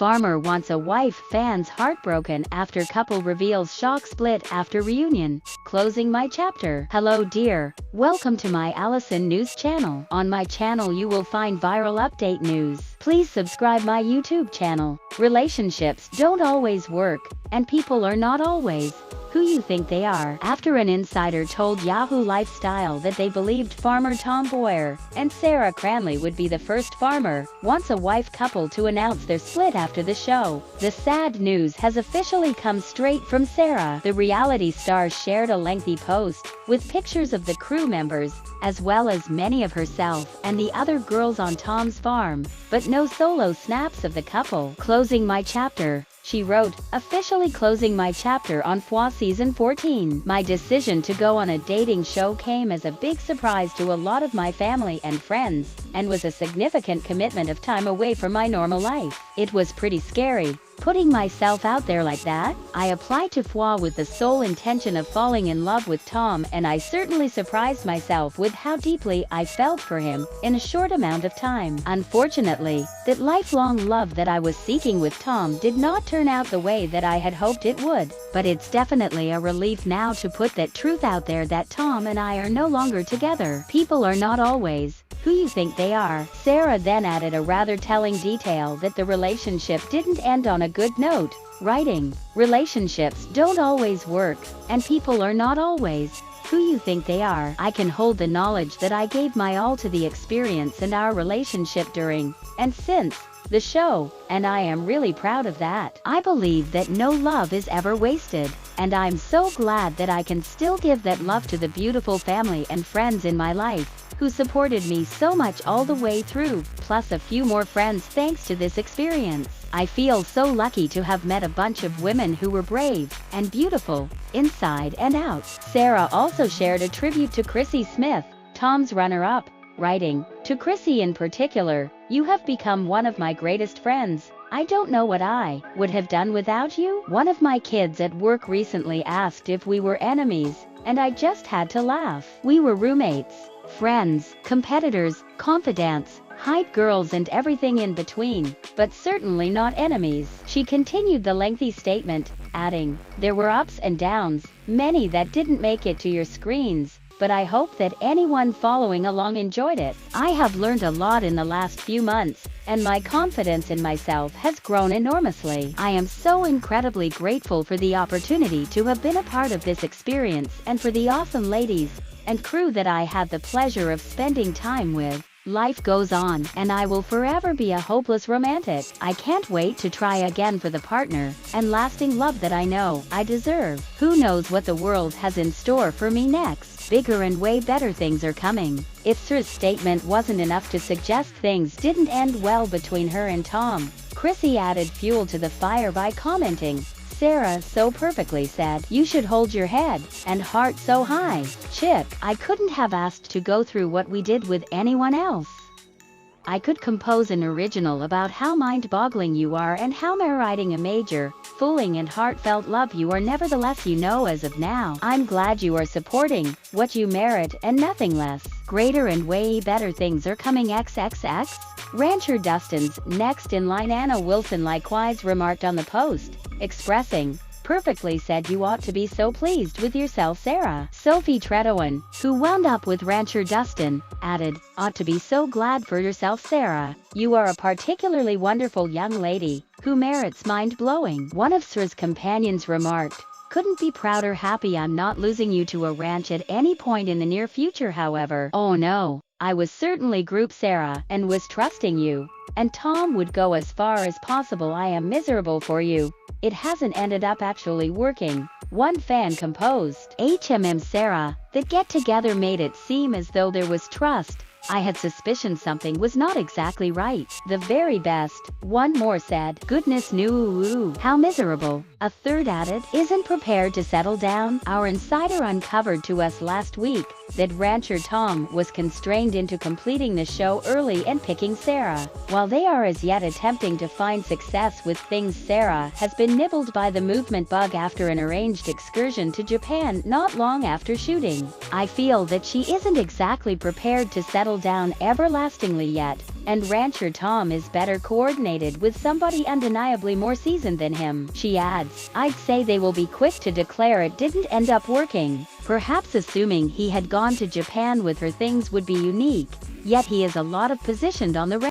Farmer wants a wife. Fans heartbroken after couple reveals shock split after reunion. Closing my chapter. Hello dear, welcome to my Allison News channel. On my channel you will find viral update news. Please subscribe my YouTube channel. Relationships don't always work, and people are not always who you think they are. After an insider told Yahoo Lifestyle that they believed farmer Tom Boyer and Sarah Cranley would be the first Farmer wants a wife couple to announce their split after the show. The sad news has officially come straight from Sarah. The reality star shared a lengthy post with pictures of the crew members, as well as many of herself and the other girls on Tom's farm, but no solo snaps of the couple. Closing my chapter, she wrote, officially closing my chapter on FWA Season 14. My decision to go on a dating show came as a big surprise to a lot of my family and friends, and was a significant commitment of time away from my normal life. It was pretty scary, putting myself out there like that. I applied to FWA with the sole intention of falling in love with Tom, and I certainly surprised myself with how deeply I felt for him in a short amount of time. Unfortunately, that lifelong love that I was seeking with Tom did not turn out the way that I had hoped it would, but it's definitely a relief now to put that truth out there that Tom and I are no longer together. People are not always who you think they are. Sarah then added a rather telling detail that the relationship didn't end on a good note, writing, relationships don't always work, and people are not always who you think they are. I can hold the knowledge that I gave my all to the experience and our relationship during and since the show, and I am really proud of that. I believe that no love is ever wasted, and I'm so glad that I can still give that love to the beautiful family and friends in my life who supported me so much all the way through, plus a few more friends thanks to this experience. I feel so lucky to have met a bunch of women who were brave and beautiful, inside and out. Sarah also shared a tribute to Chrissy Smith, Tom's runner-up, writing, to Chrissy in particular, you have become one of my greatest friends. I don't know what I would have done without you. One of my kids at work recently asked if we were enemies, and I just had to laugh. We were roommates, friends, competitors, confidants, hype girls and everything in between, but certainly not enemies. She continued the lengthy statement, adding, there were ups and downs, many that didn't make it to your screens, but I hope that anyone following along enjoyed it. I have learned a lot in the last few months, and my confidence in myself has grown enormously. I am so incredibly grateful for the opportunity to have been a part of this experience and for the awesome ladies and crew that I had the pleasure of spending time with. Life goes on, and I will forever be a hopeless romantic. I can't wait to try again for the partner and lasting love that I know I deserve. Who knows what the world has in store for me next? Bigger and way better things are coming. If Sarah's statement wasn't enough to suggest things didn't end well between her and Tom, Chrissy added fuel to the fire by commenting, Sarah so perfectly said, you should hold your head and heart so high, chick. I couldn't have asked to go through what we did with anyone else. I could compose an original about how mind-boggling you are and how writing a major, fooling and heartfelt love you are. Nevertheless, you know, as of now, I'm glad you are supporting what you merit and nothing less. Greater and way better things are coming XXX. Rancher Dustin's next in line. Anna Wilson likewise remarked on the post, expressing, perfectly said, you ought to be so pleased with yourself, Sarah. Sophie Tredowan, who wound up with Rancher Dustin, added, ought to be so glad for yourself, Sarah. You are a particularly wonderful young lady who merits mind-blowing. One of Sarah's companions remarked, couldn't be prouder. Happy I'm not losing you to a ranch at any point in the near future. However, oh no, I was certainly Group Sarah and was trusting you, and Tom would go as far as possible. I am miserable for you. It hasn't ended up actually working. One fan composed, Sarah, the get-together made it seem as though there was trust. I had suspicion something was not exactly right. The very best. One more said, goodness knew, how miserable. A third added, isn't prepared to settle down. Our insider uncovered to us last week that Rancher Tom was constrained into completing the show early and picking Sarah. While they are as yet attempting to find success with things, Sarah has been nibbled by the movement bug after an arranged excursion to Japan not long after shooting. I feel that she isn't exactly prepared to settle down everlastingly yet, And rancher Tom is better coordinated with somebody undeniably more seasoned than him. She adds, I'd say they will be quick to declare it didn't end up working, perhaps assuming he had gone to Japan with her things would be unique, yet he is a lot of positioned on the